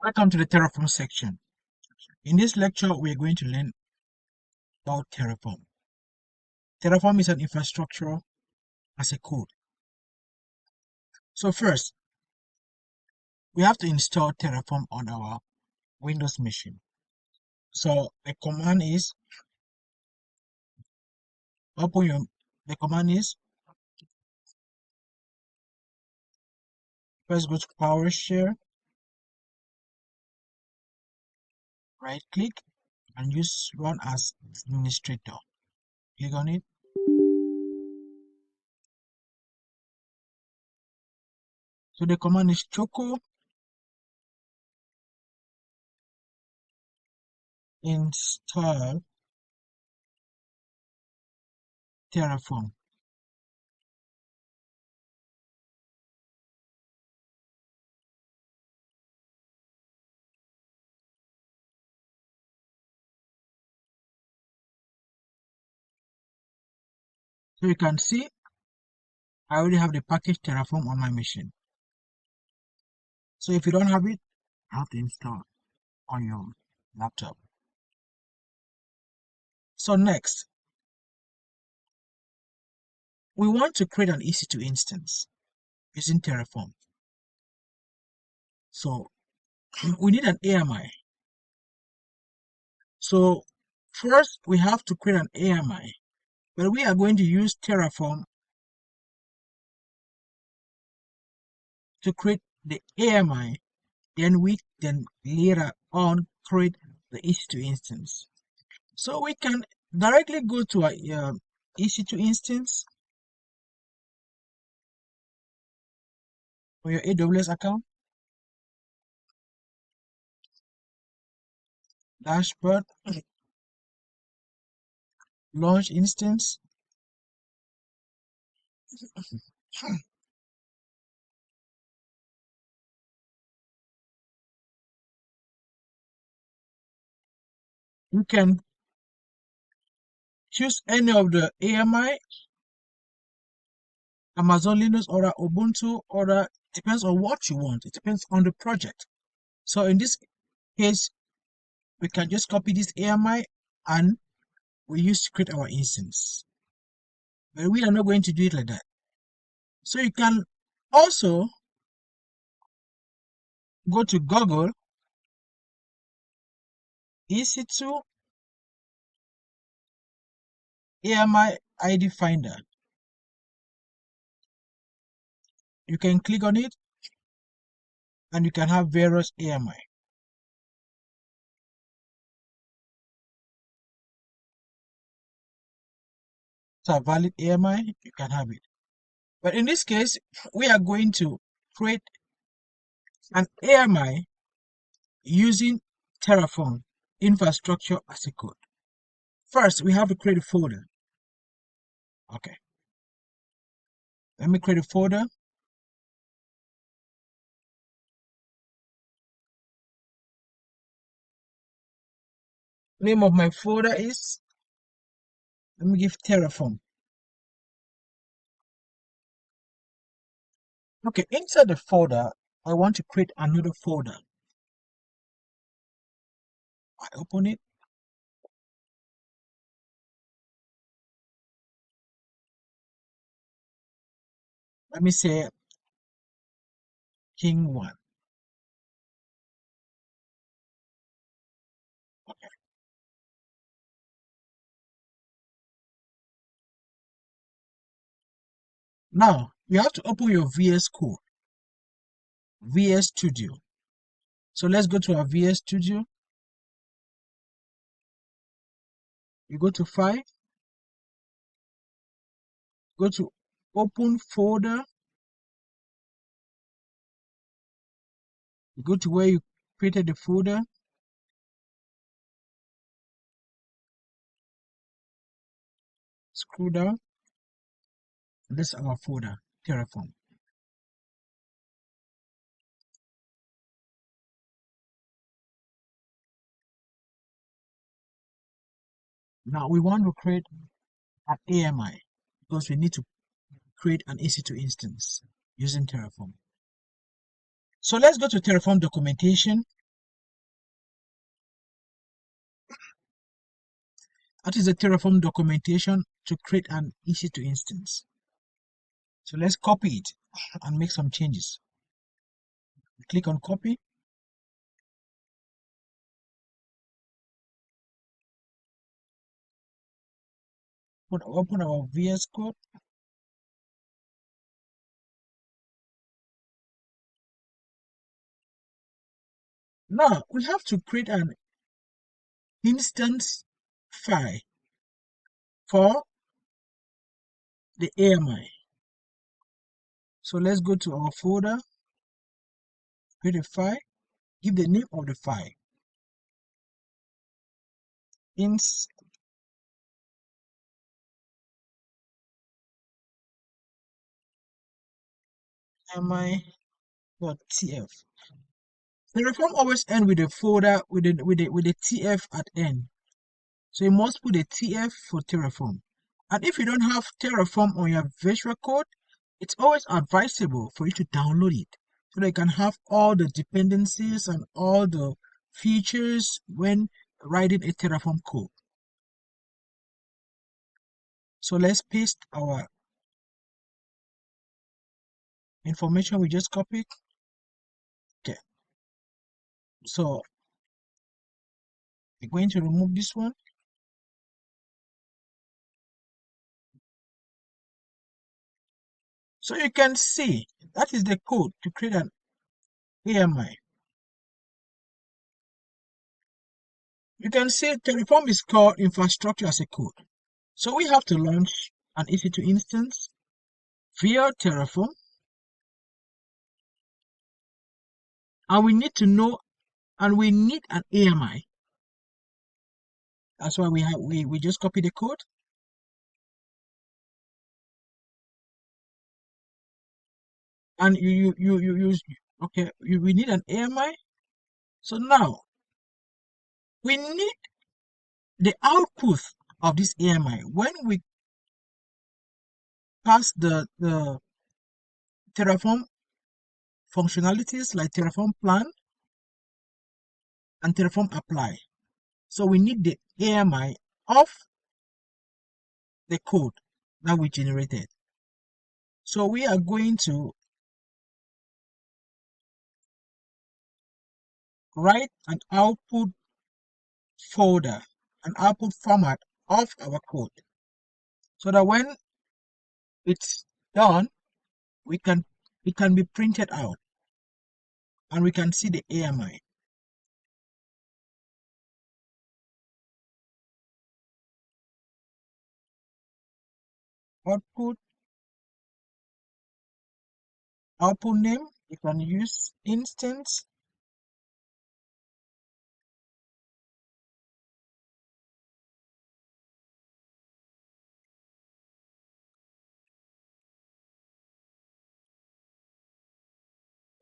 Welcome to the Terraform section. In this lecture, we are going to learn about Terraform. Terraform is an infrastructure as a code. So first, we have to install Terraform on our Windows machine. So the command is first go to PowerShell, right click and use run as administrator. Click on it. So the command is choco install Terraform. So you can see I already have the package Terraform on my machine. So if you don't have it, you have to install on your laptop. So next, we want to create an EC2 instance using Terraform. So we need an AMI. So first we have to create an AMI, but we are going to use Terraform to create the AMI. Then we later on create the EC2 instance. So we can directly go to our EC2 instance for your AWS account, dashboard, launch instance. You can choose any of the AMI, Amazon Linux or Ubuntu, or depends on what you want. It depends on the project. So in this case, we can just copy this AMI and we use to create our instance. But we are not going to do it like that. So you can also go to Google EC2 AMI ID Finder. You can click on it and you can have various AMI. So a valid AMI, you can have it. But in this case, we are going to create an AMI using Terraform infrastructure as a code. First, we have to create a folder. Okay. Let me create a folder. Name of my folder is, let me give Terraform. Okay, inside the folder, I want to create another folder. I open it. Let me say King 1. Okay. Now, you have to open your VS Code, VS Studio. So let's go to our VS Studio. You go to File, go to Open Folder. You go to where you created the folder. Scroll down. This is our folder, Terraform. Now we want to create an AMI because we need to create an EC2 instance using Terraform. So let's go to Terraform documentation That is the Terraform documentation to create an EC2 instance. So let's copy it and make some changes. Click on copy. Open our VS Code. Now we have to create an instance file for the AMI. So let's go to our folder, create a file, give the name of the file, inst AMI.tf. Terraform always end with a folder with a tf at end. So you must put a tf for Terraform. And if you don't have Terraform on your visual code, it's always advisable for you to download it so that you can have all the dependencies and all the features when writing a Terraform code. So let's paste our information we just copied. Okay. So we're going to remove this one. So you can see that is the code to create an AMI. You can see Terraform is called infrastructure as a code. So we have to launch an EC2 instance via Terraform. And we need to know, and we need an AMI. That's why we just copy the code. And you use, okay, we need an AMI. So now we need the output of this AMI. When we pass the Terraform functionalities like Terraform plan and Terraform apply. So we need the AMI of the code that we generated. So we are going to write an output folder, an output format of our code, so that when it's done, it can be printed out and we can see the AMI. Output name, you can use instance.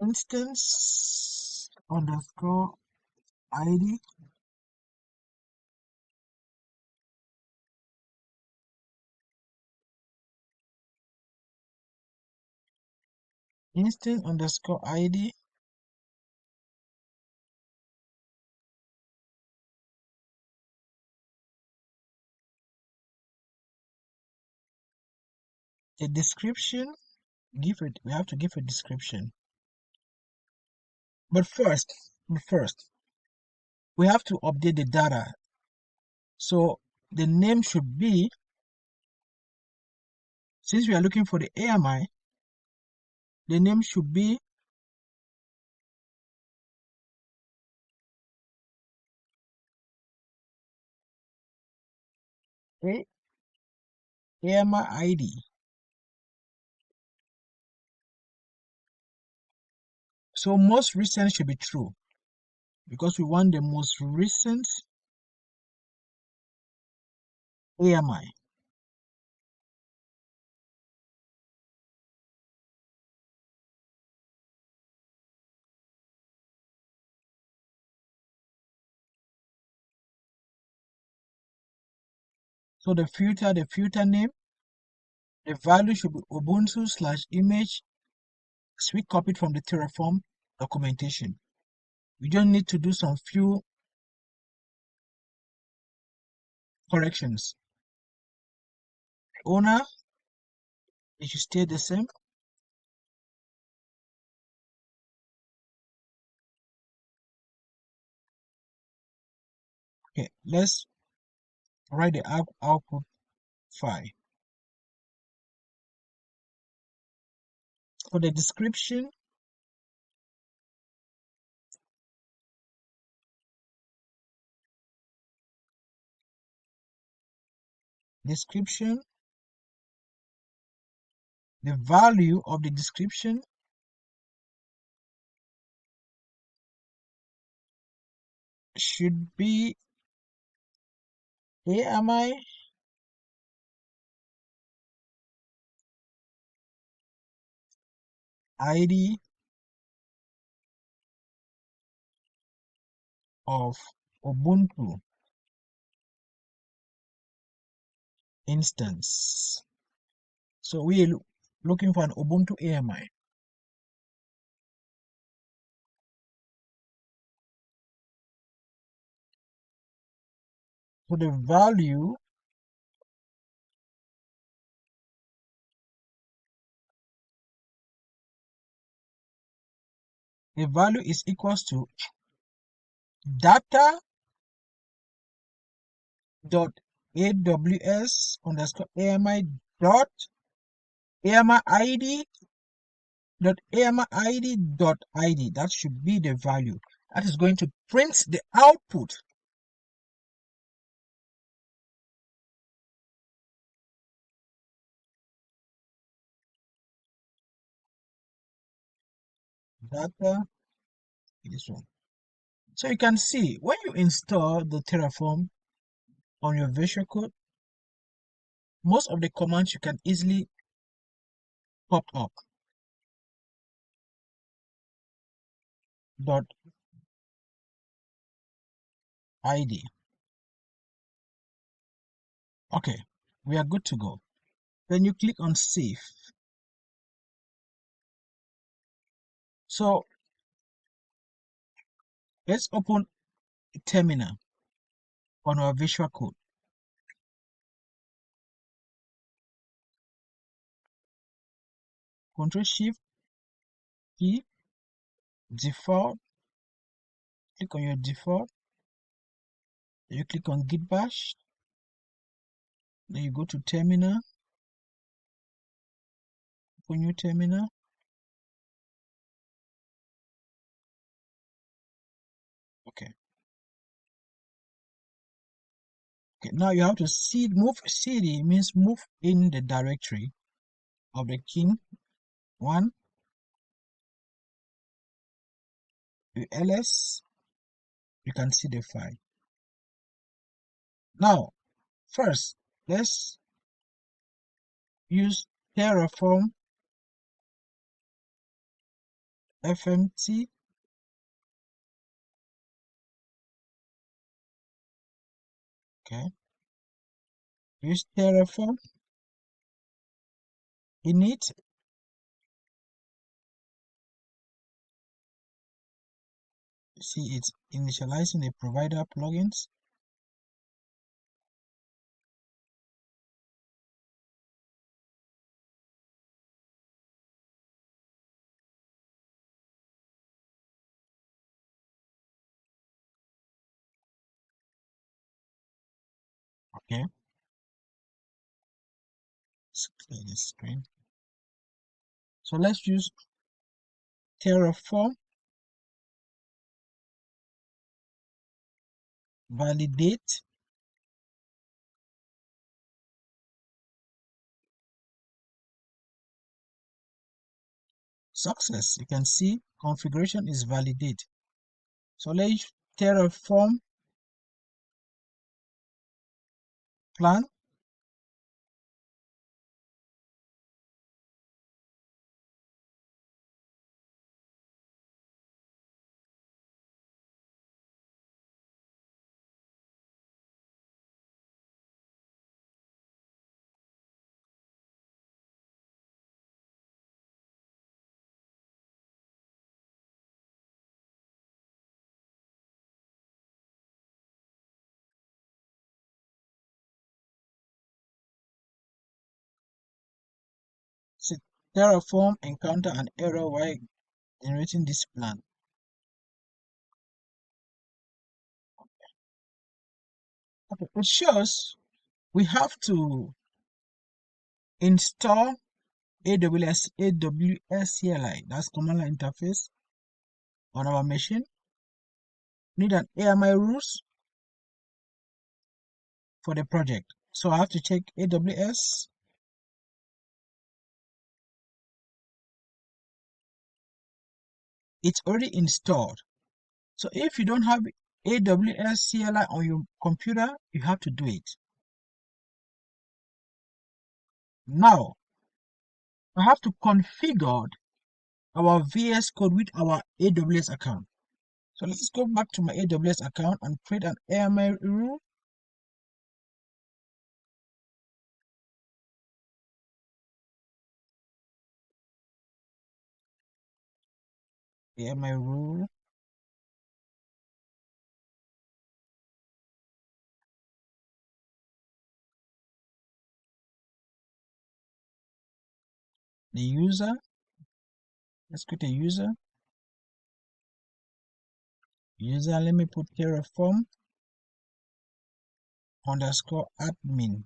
Instance underscore ID. Instance underscore ID. The description, we have to give a description. But first, we have to update the data. So the name should be, since we are looking for the AMI, the name should be AMI ID. So most recent should be true because we want the most recent AMI. So the filter name, the value should be Ubuntu/image, we copied from the Terraform documentation. We just need to do some few corrections. Owner, it should stay the same. Okay, let's write the output file. For the description, the value of the description should be AMI ID of Ubuntu instance. So we are looking for an Ubuntu AMI. So the value is equals to data dot aws underscore AMI dot AMI ID dot AMI ID dot ID. That should be the value. That is going to print the output. Data, this one. So you can see when you install the Terraform on your Visual Code, most of the commands you can easily pop up. Dot ID. Okay, we are good to go. Then you click on save. So let's open a terminal on our Visual Code. Control Shift key, default, click on your default, then you click on Git Bash, then you go to terminal, open new terminal. Okay. Okay, now you have to move cd means move in the directory of the king one, ls, you can see the file. Now, first, let's use Terraform fmt. Okay, use Terraform init. See, it's initializing the provider plugins. Okay, let's clear the screen. So let's use Terraform validate success. You can see configuration is validate. So let's use Terraform plan. Terraform encounter an error while generating this plan. Okay, it shows we have to install AWS CLI, that's command line interface, on our machine. Need an AMI rules for the project. So I have to check AWS. It's already installed. So if you don't have AWS CLI on your computer, you have to do it. Now, I have to configure our VS Code with our AWS account. So let's go back to my AWS account and create an AMI rule. AMI rule. The user. Let's create a user. User, let me put Terraform _admin.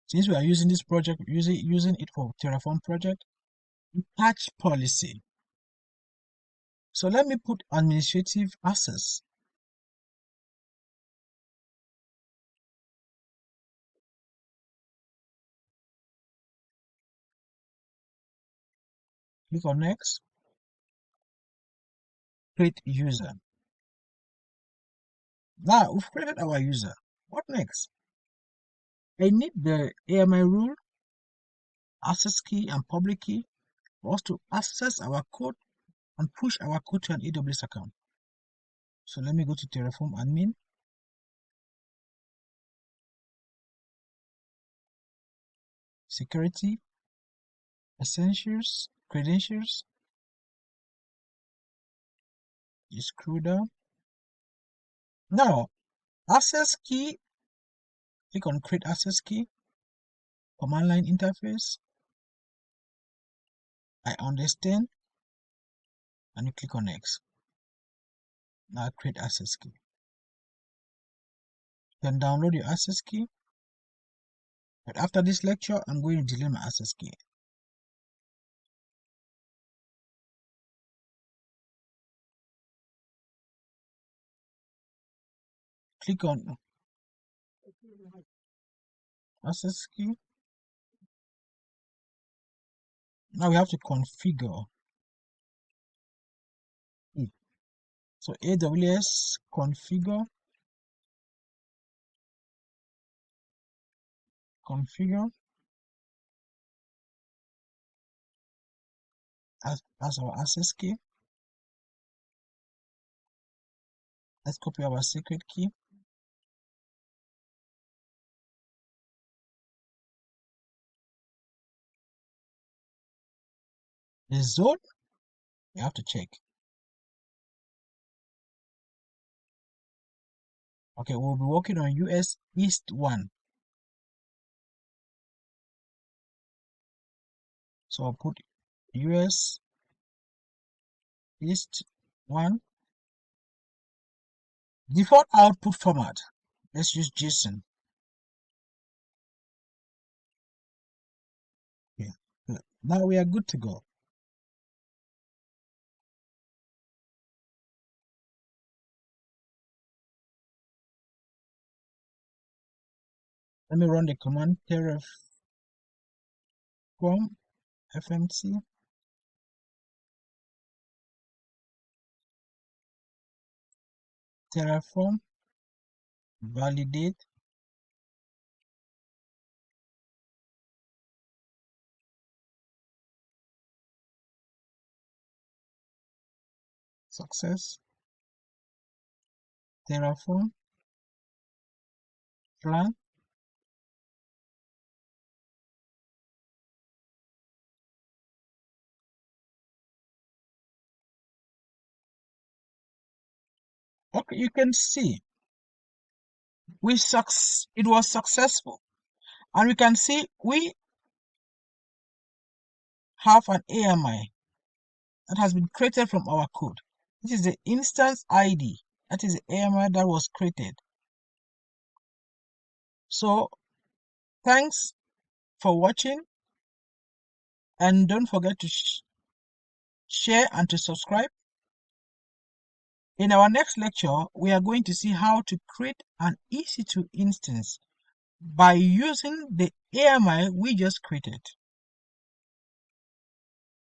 Since we are using this project, using it for Terraform project, attach policy. So let me put administrative access. Click on next. Create user. Now we've created our user. What next? I need the AMI rule, access key, and public key for us to access our code and push our code to an AWS account. So let me go to Terraform admin. Security, essentials, credentials. You scroll down. Now, access key, click on create access key, command line interface. I understand, and you click on next. Now create access key. You can download your access key, but after this lecture, I'm going to delete my access key. Click on access key. Now we have to configure it. So AWS configure as our access key. Let's copy our secret key. The zone, you have to check. Okay, we'll be working on US East 1. So I'll put US East 1. Default output format. Let's use JSON. Yeah. Now we are good to go. Let me run the command Terraform FMC. Terraform validate success. Terraform plan. Okay, you can see it was successful, and we can see we have an AMI that has been created from our code. This is the instance ID. That is the AMI that was created. So thanks for watching, and don't forget to share and to subscribe. In our next lecture, we are going to see how to create an EC2 instance by using the AMI we just created.